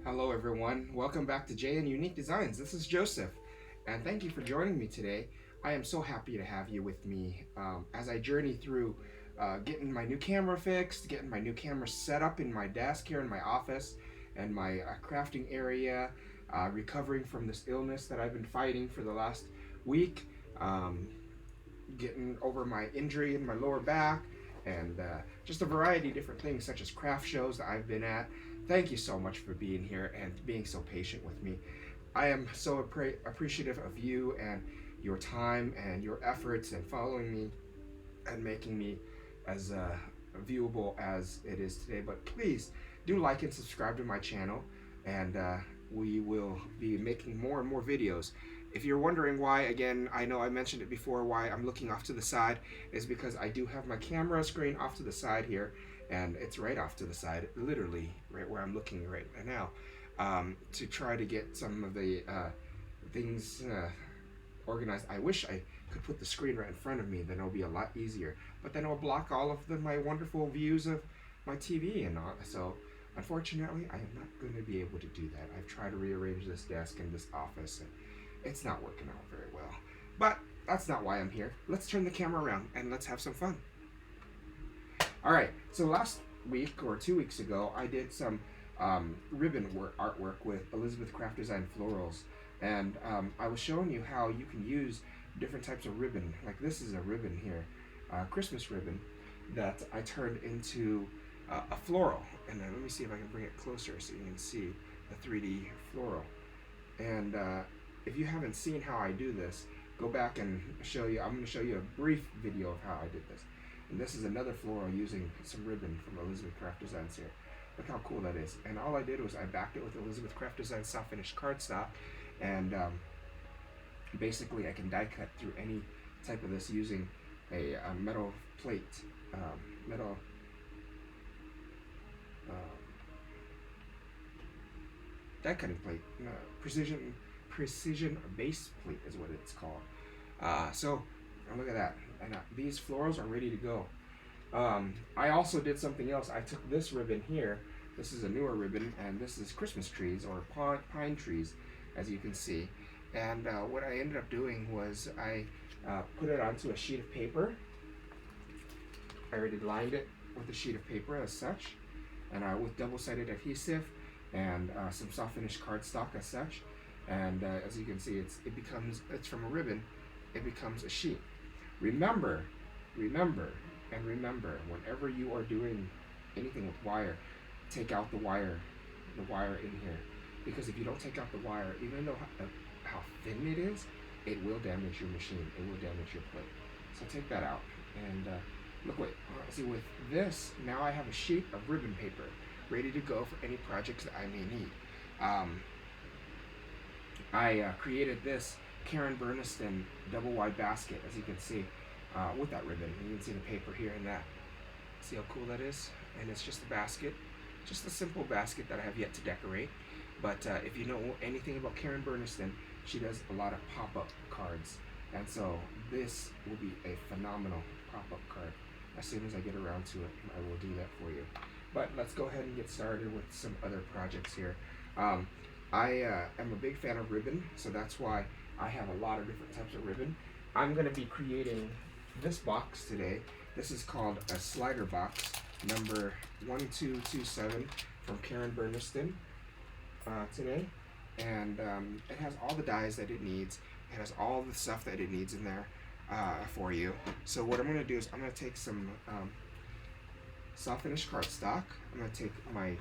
Hello everyone, welcome back to Jay and Unique Designs. This is Joseph, and thank you for joining me today. I am so happy to have you with me as I journey through getting my new camera fixed, getting my new camera set up in my desk here in my office, and my crafting area, recovering from this illness that I've been fighting for the last week, um, getting over my injury in my lower back, and just a variety of different things, such as craft shows that I've been at. Thank you so much for being here and being so patient with me. I am so appreciative of you and your time and your efforts and following me and making me as viewable as it is today. But please do like and subscribe to my channel, and we will be making more and more videos. If you're wondering why, again, I know I mentioned it before, why I'm looking off to the side is because I do have my camera screen off to the side here, and it's right off to the side, literally right where I'm looking right now, to try to get some of the things organized. I wish I could put the screen right in front of me, then it'll be a lot easier. But then it'll block all of my wonderful views of my TV and all. So unfortunately, I am not going to be able to do that. I've tried to rearrange this desk and this office, and it's not working out very well. But that's not why I'm here. Let's turn the camera around and let's have some fun. All right, so last week or 2 weeks ago, I did some ribbon artwork with Elizabeth Craft Design Florals, and I was showing you how you can use different types of ribbon. Like this is a ribbon here, Christmas ribbon, that I turned into a floral. And then let me see if I can bring it closer so you can see the 3D floral. And if you haven't seen how I do this, go back and show you. I'm going to show you a brief video of how I did this. And this is another floral using some ribbon from Elizabeth Craft Designs here. Look how cool that is. And all I did was I backed it with Elizabeth Craft Design soft finish cardstock, and basically I can die cut through any type of this using a metal plate, metal die cutting plate, precision base plate is what it's called. So look at that, and these florals are ready to go. I also did something else. I took this ribbon here. This is a newer ribbon, and this is Christmas trees or pine trees, as you can see. And what I ended up doing was I put it onto a sheet of paper. I already lined it with a sheet of paper as such, and with double-sided adhesive and some soft finish cardstock as such. And as you can see, it's from a ribbon. It becomes a sheet. Remember, whenever you are doing anything with wire, take out the wire in here, because if you don't take out the wire, even though how thin it is, it will damage your machine. It will damage your plate. So take that out. And see, with this, now I have a sheet of ribbon paper ready to go for any projects that I may need. I created this Karen Burniston double wide basket, as you can see, with that ribbon. You can see the paper here and that. See how cool that is? And it's just a basket, just a simple basket that I have yet to decorate. But if you know anything about Karen Burniston, she does a lot of pop-up cards. And so this will be a phenomenal pop-up card. As soon as I get around to it, I will do that for you. But let's go ahead and get started with some other projects here. I am a big fan of ribbon, so that's why I have a lot of different types of ribbon. I'm going to be creating this box today. This is called a slider box, number 1227 from Karen Burniston today. And it has all the dies that it needs. It has all the stuff that it needs in there for you. So what I'm going to do is I'm going to take some soft finish cardstock. I'm going to take my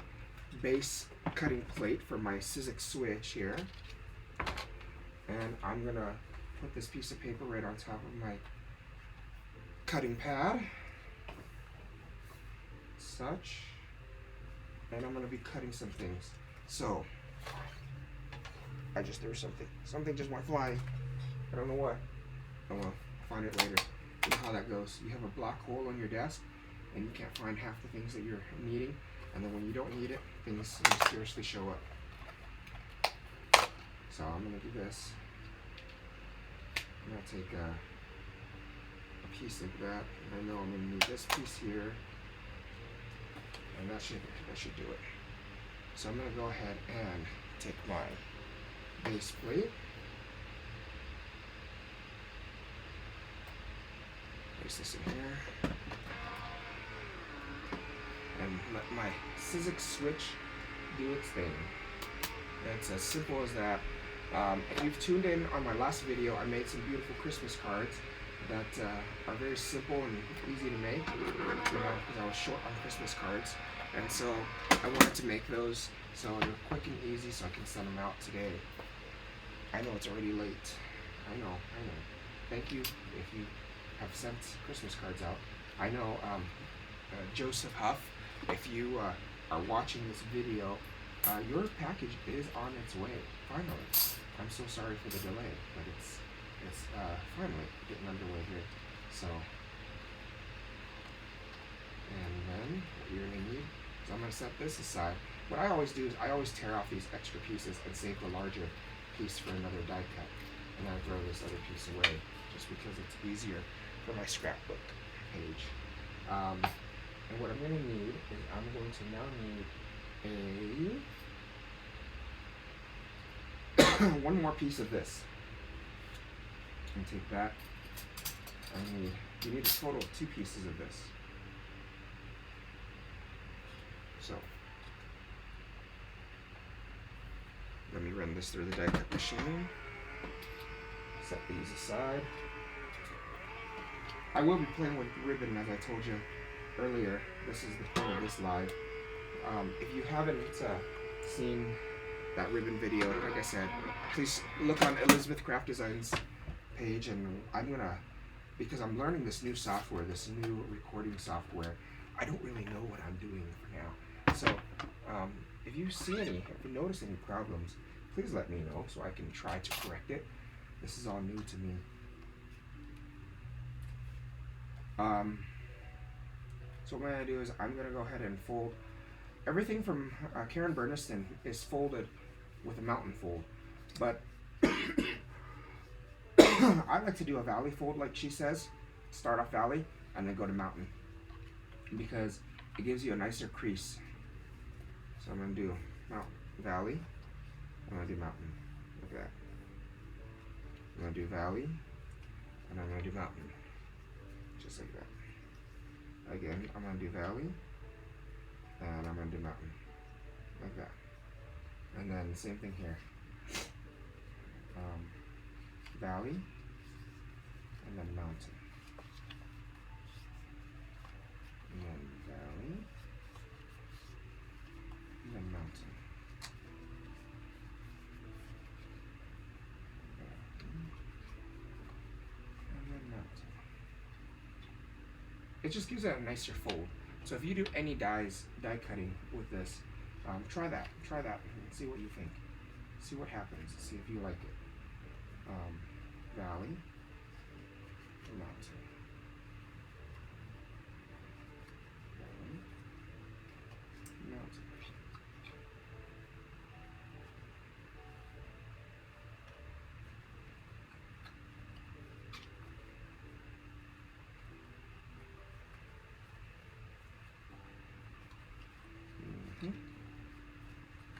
base cutting plate for my Sizzix switch here, and I'm going to put this piece of paper right on top of my cutting pad, such, and I'm going to be cutting some things. So I just threw something just went flying. I don't know what. Oh well, I'll find it later. You know how that goes. You have a black hole on your desk and you can't find half the things that you're needing, and then when you don't need it, things mysteriously show up. So I'm going to do this. I'm going to take a piece like that, and I know I'm going to need this piece here, and that should do it. So I'm going to go ahead and take my base plate, place this in here, and let my Sizzix switch do its thing. It's as simple as that. If you've tuned in on my last video, I made some beautiful Christmas cards that are very simple and easy to make, because I was short on Christmas cards. And so I wanted to make those so they're quick and easy so I can send them out today. I know it's already late. I know. Thank you if you have sent Christmas cards out. I know Joseph Huff, if you are watching this video, your package is on its way, finally. I'm so sorry for the delay, but it's finally getting underway here. So, and then what you're gonna need is I'm gonna set this aside. What I always do is I always tear off these extra pieces and save the larger piece for another die cut, and then I throw this other piece away just because it's easier for my scrapbook page. And what I'm gonna need is I'm going to now need one more piece of this. And take that. You need a total of 2 pieces of this. So let me run this through the die cut machine. Set these aside. I will be playing with ribbon, as I told you earlier. This is the point of this live. If you haven't seen that ribbon video, like I said, please look on Elizabeth Craft Designs page, and I'm gonna, because I'm learning this new software, this new recording software, I don't really know what I'm doing for now. So if you notice any problems, please let me know so I can try to correct it. This is all new to me. So what I'm gonna do is I'm gonna go ahead and fold everything from Karen Burniston is folded with a mountain fold, but I like to do a valley fold, like she says. Start off valley and then go to mountain, because it gives you a nicer crease. So I'm gonna do valley. I'm gonna do mountain. Look at that. I'm gonna do valley, and I'm gonna do mountain, just like that. Again, I'm gonna do valley, and I'm gonna do mountain, like that. And then same thing here. Valley, and then mountain, and then valley, and then mountain. And then mountain. It just gives it a nicer fold. So if you do any die cutting with this, try that and see what you think. See what happens. See if you like it. Valley, mountain. Valley, mountain.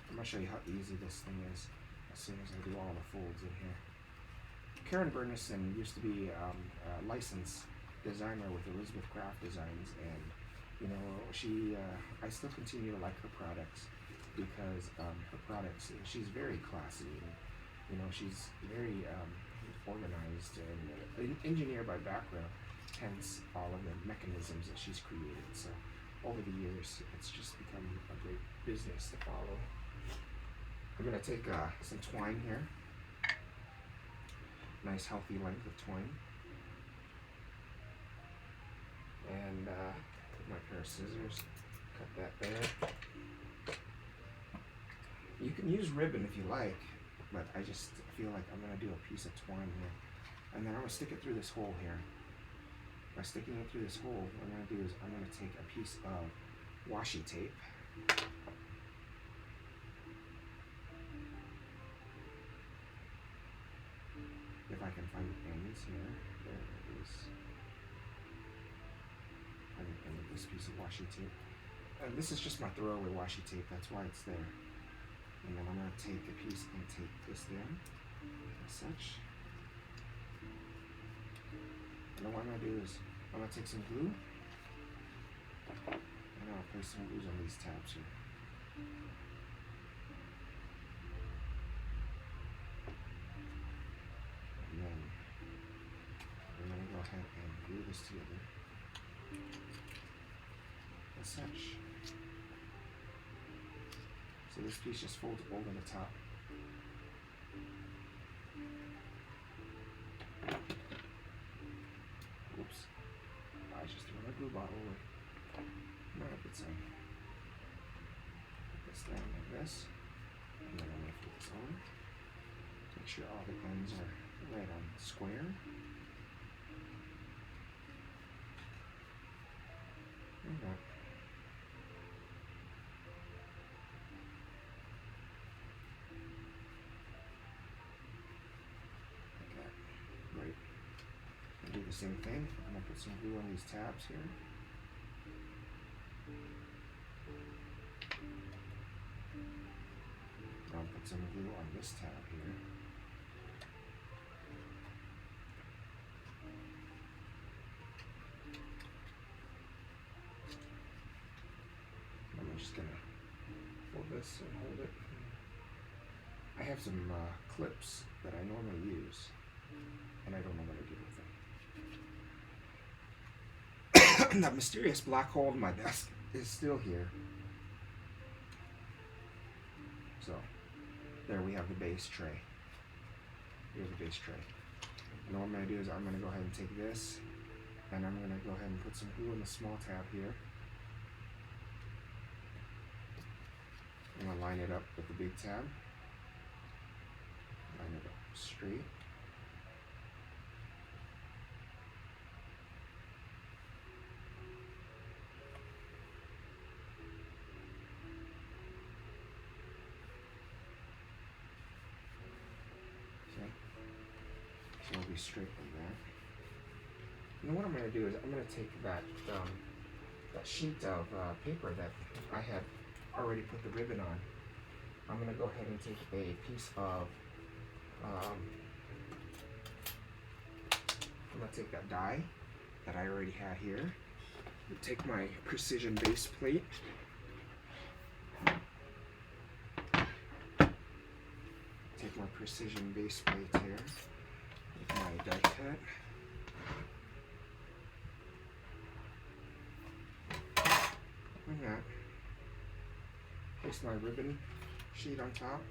I'm going to show you how easy this thing is as soon as I do all the folds in here. Karen Burniston used to be a licensed designer with Elizabeth Craft Designs, and I still continue to like her products because her products, she's very classy, and she's very organized and an engineer by background, hence all of the mechanisms that she's created. So over the years, it's just become a great business to follow. I'm going to take some twine here. Nice healthy length of twine. And my pair of scissors. Cut that there. You can use ribbon if you like, but I just feel like I'm going to do a piece of twine here. And then I'm going to stick it through this hole here. By sticking it through this hole, what I'm going to do is I'm going to take a piece of washi tape. If I can find the ends here, there it is. Find the end of this piece of washi tape. And this is just my throwaway washi tape, that's why it's there. And then I'm going to take a piece and tape this down, as such. And then what I'm going to do is, I'm going to take some glue, and I'll place some glues on these tabs here. And then I'm going to go ahead and glue this together, as such. So this piece just folds over the top. Oops. I just threw my glue bottle away. I'm gonna put this down like this. And then I'm gonna flip this over. Make sure all the ends are right on square. Okay. Great. I'll do the same thing. I'm going to put some glue on these tabs here. I'll put some glue on this tab here. I'm just going to fold this and hold it. I have some clips that I normally use, and I don't know what I do with them. That mysterious black hole in my desk is still here. So, there we have the base tray. Here's the base tray. And what I'm going to do is I'm going to go ahead and take this, and I'm going to go ahead and put some glue in the small tab here. I'm going to line it up with the big tab. Line it up straight. Okay. So it'll be straight like that. And then what I'm going to do is I'm going to take that sheet of paper that I had already put the ribbon on. I'm going to go ahead and take a piece of I'm going to take that die that I already had here, take my precision base plate, take my precision base plate here with my die cut, like that, place my ribbon sheet on top.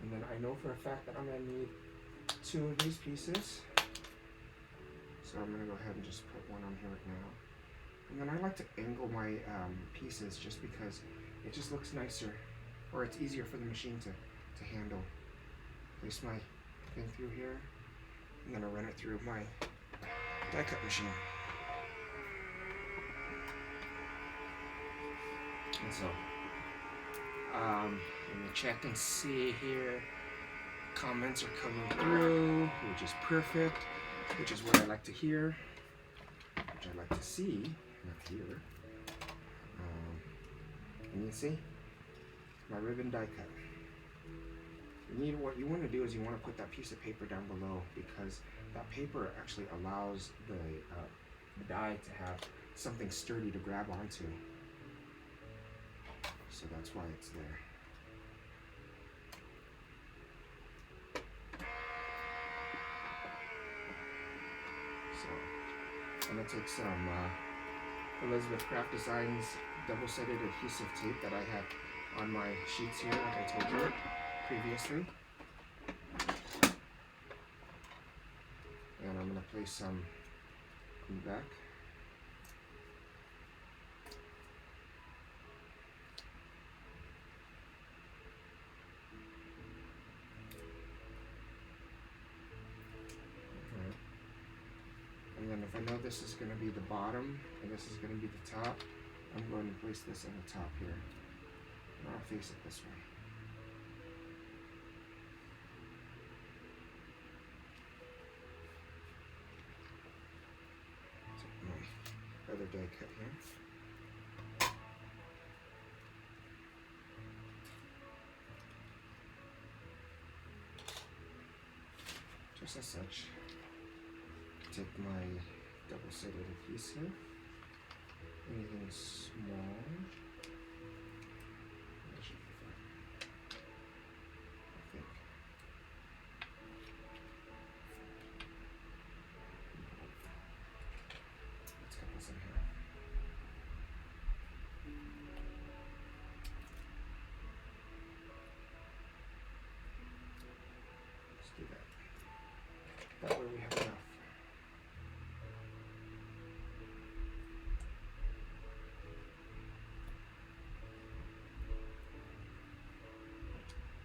And then I know for a fact that I'm going to need 2 of these pieces. So I'm going to go ahead and just put one on here right now. And then I like to angle my pieces just because it just looks nicer, or it's easier for the machine to handle. Place my thing through here, and then I run it through my die cut machine. And so, let me check and see here. Comments are coming through, which is perfect, which is what I like to hear, which I like to see, not hear. And you see, my ribbon die cut. What you want to do is you want to put that piece of paper down below, because that paper actually allows the die to have something sturdy to grab onto. So that's why it's there. So I'm going to take some Elizabeth Craft Designs double-sided adhesive tape that I had on my sheets here, like I told you previously. And I'm going to place some in the back. And then if I know this is going to be the bottom and this is going to be the top, I'm going to place this on the top here. And I'll face it this way. Take my other die cut here. Just as such. Take my double-sided adhesive. Anything small. That should be fine. I think. Let's cut this in half. Let's do that. That way we have enough.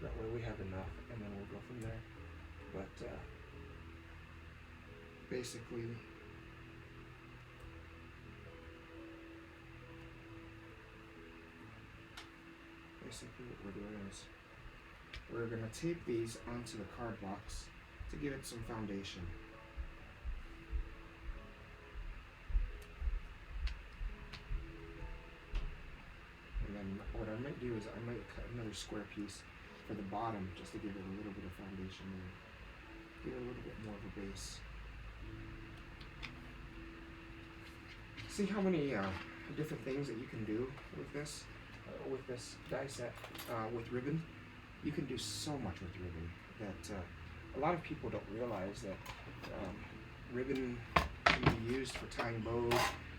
That way we have enough, and then we'll go from there. But basically, what we're doing is we're going to tape these onto the card box to give it some foundation. And then what I might do is I might cut another square piece for the bottom just to give it a little bit of foundation and give it a little bit more of a base. See how many different things that you can do with this die set with ribbon. You can do so much with ribbon that a lot of people don't realize that ribbon can be used for tying bows.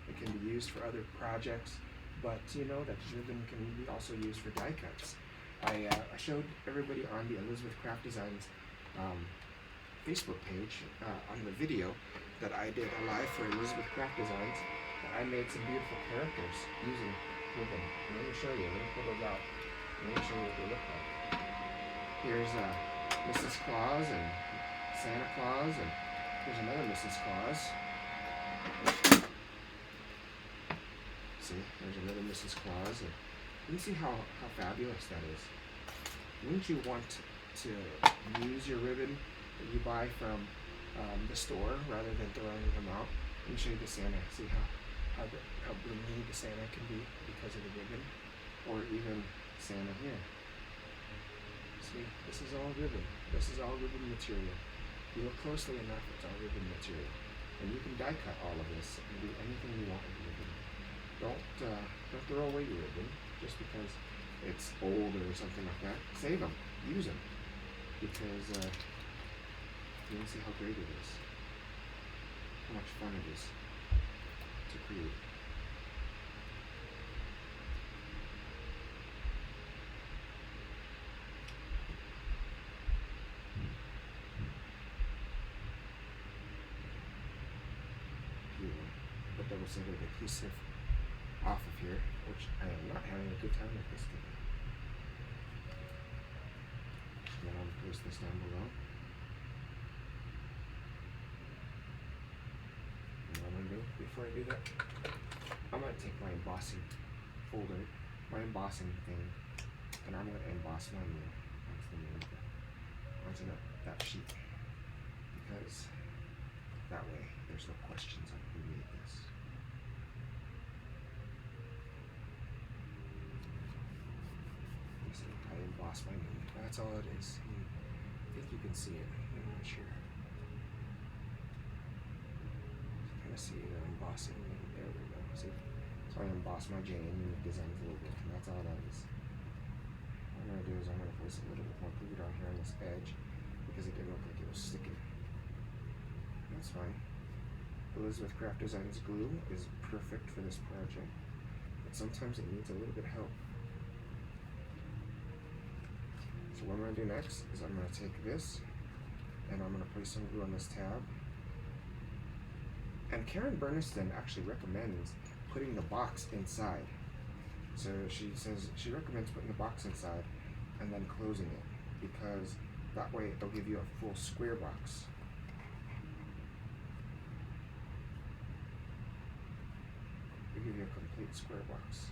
It can be used for other projects, but you know that ribbon can be also used for die cuts. I showed everybody on the Elizabeth Craft Designs Facebook page on the video that I did live for Elizabeth Craft Designs. I made some beautiful characters using ribbon. Let me show you. Let me pull those out. Let me show you what they look like. Here's Mrs. Claus and Santa Claus, and here's another Mrs. Claus. See, there's another Mrs. Claus. And you see how fabulous that is. Wouldn't you want to use your ribbon that you buy from the store rather than throwing them out? Let me show you the Santa. See how blingy the Santa can be because of the ribbon, or even Santa here. See, this is all ribbon. This is all ribbon material. If you look closely enough, it's all ribbon material, and you can die cut all of this and do anything you want with ribbon. Don't throw away your ribbon just because it's old or something like that. Save them, use them, because you can see how great it is, how much fun it is to create. Put double-sided adhesive off of here, which I am not having a good time with this today. Then I'm going to place this down below. And what I'm going to do before I do that, I'm going to take my embossing folder, my embossing thing, and I'm going to emboss my name onto that sheet, because that way there's no questions on who made this. I emboss my name. That's all it is. I think you can see it. I'm not sure. Kind of see the embossing. There we go. See? So I emboss my J and Unique Designs a little bit, and that's all that is. What I'm going to do is I'm going to place a little bit more glue down here on this edge because it didn't look like it was sticking. That's fine. Elizabeth Craft Designs glue is perfect for this project, but sometimes it needs a little bit of help. So what I'm going to do next is I'm going to take this and I'm going to place some glue on this tab. And Karen Burniston actually recommends putting the box inside. So she says she recommends putting the box inside and then closing it, because that way it'll give you a full square box. It'll give you a complete square box.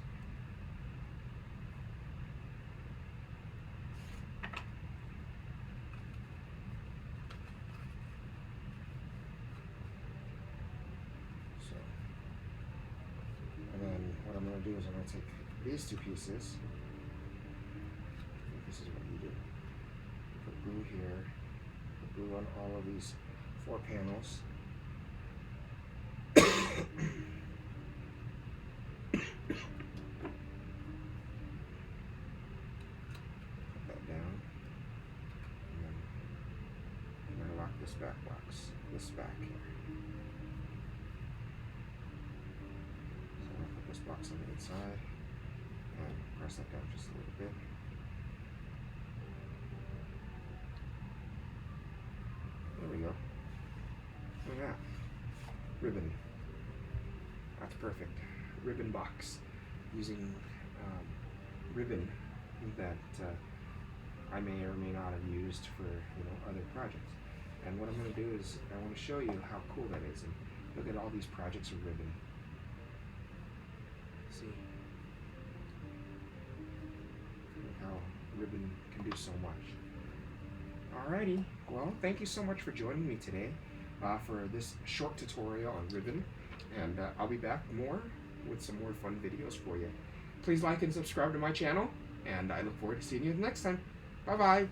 to do is I'm going to take these two pieces. I think this is what you do. Put glue here. Put glue on all of these 4 panels. This back box, this back here. So I'm going to put this box on the inside and press that down just a little bit. There we go. Look at that. Ribbon. That's perfect. Ribbon box. Using ribbon that I may or may not have used for other projects. And what I'm going to do is I want to show you how cool that is. And look at all these projects of ribbon. See? Look how ribbon can do so much. Alrighty, well, thank you so much for joining me today for this short tutorial on ribbon. And I'll be back with some more fun videos for you. Please like and subscribe to my channel, and I look forward to seeing you next time. Bye-bye.